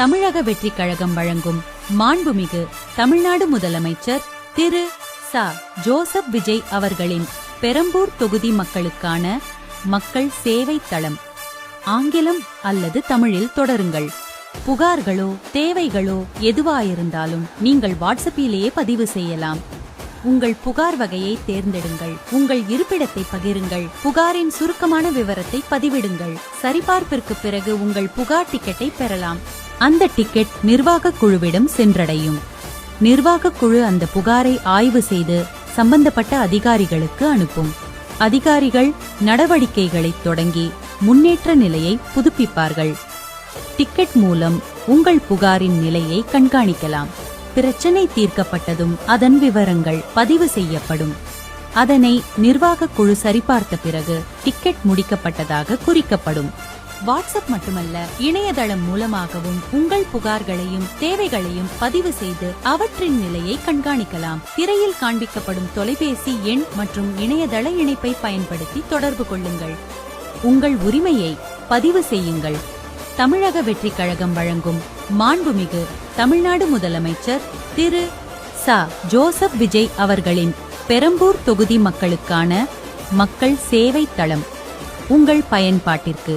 தமிழக வெற்றிக் கழகம் வழங்கும் மாண்புமிகு தமிழ்நாடு முதலமைச்சர் திரு ச. ஜோசப் விஜய் அவர்களின் பெரம்பூர் தொகுதி மக்களுக்கான மக்கள் சேவை தளம். ஆங்கிலம் அல்லது தமிழில் தொடருங்கள். புகார்களோ தேவைகளோ எதுவாயிருந்தாலும் நீங்கள் வாட்ஸ்அப்பிலேயே பதிவு செய்யலாம். உங்கள் புகார் வகையை தேர்ந்தெடுங்கள். உங்கள் இருப்பிடத்தை பகிருங்கள். புகாரின் சுருக்கமான விவரத்தை பதிவிடுங்கள். சரிபார்ப்பிற்கு பிறகு உங்கள் புகார் டிக்கெட்டை பெறலாம். அந்த டிக்கெட் நிர்வாக குழுவிடம் சென்றடையும். நிர்வாக குழு அந்த புகாரை ஆய்வு செய்து சம்பந்தப்பட்ட அதிகாரிகளுக்கு அனுப்பும். அதிகாரிகள் நடவடிக்கைகளை தொடங்கி முன்னேற்ற நிலையை புதுப்பிப்பார்கள். டிக்கெட் மூலம் உங்கள் புகாரின் நிலையை கண்காணிக்கலாம். பிரச்சனை தீர்க்கப்பட்டதும் அதன் விவரங்கள் பதிவு செய்யப்படும். அதனை நிர்வாக குழு சரிபார்த்த பிறகு டிக்கெட் முடிக்கப்பட்டதாக குறிக்கப்படும். வாட்ஸ்அப் மட்டுமல்ல, இணையதளம் மூலமாகவும் உங்கள் புகார்களையும் தேவைகளையும் பதிவு செய்து அவற்றின் நிலையை கண்காணிக்கலாம். திரையில் காண்பிக்கப்படும் தொலைபேசி எண் மற்றும் இணையதள இணைப்பை பயன்படுத்தி தொடர்பு கொள்ளுங்கள். உங்கள் உரிமையை பதிவு செய்யுங்கள். தமிழக வெற்றிக் கழகம் வழங்கும் மாண்புமிகு தமிழ்நாடு முதலமைச்சர் திரு ச. ஜோசப் விஜய் அவர்களின் பெரம்பூர் தொகுதி மக்களுக்கான மக்கள் சேவை தளம் உங்கள் பயன்பாட்டிற்கு.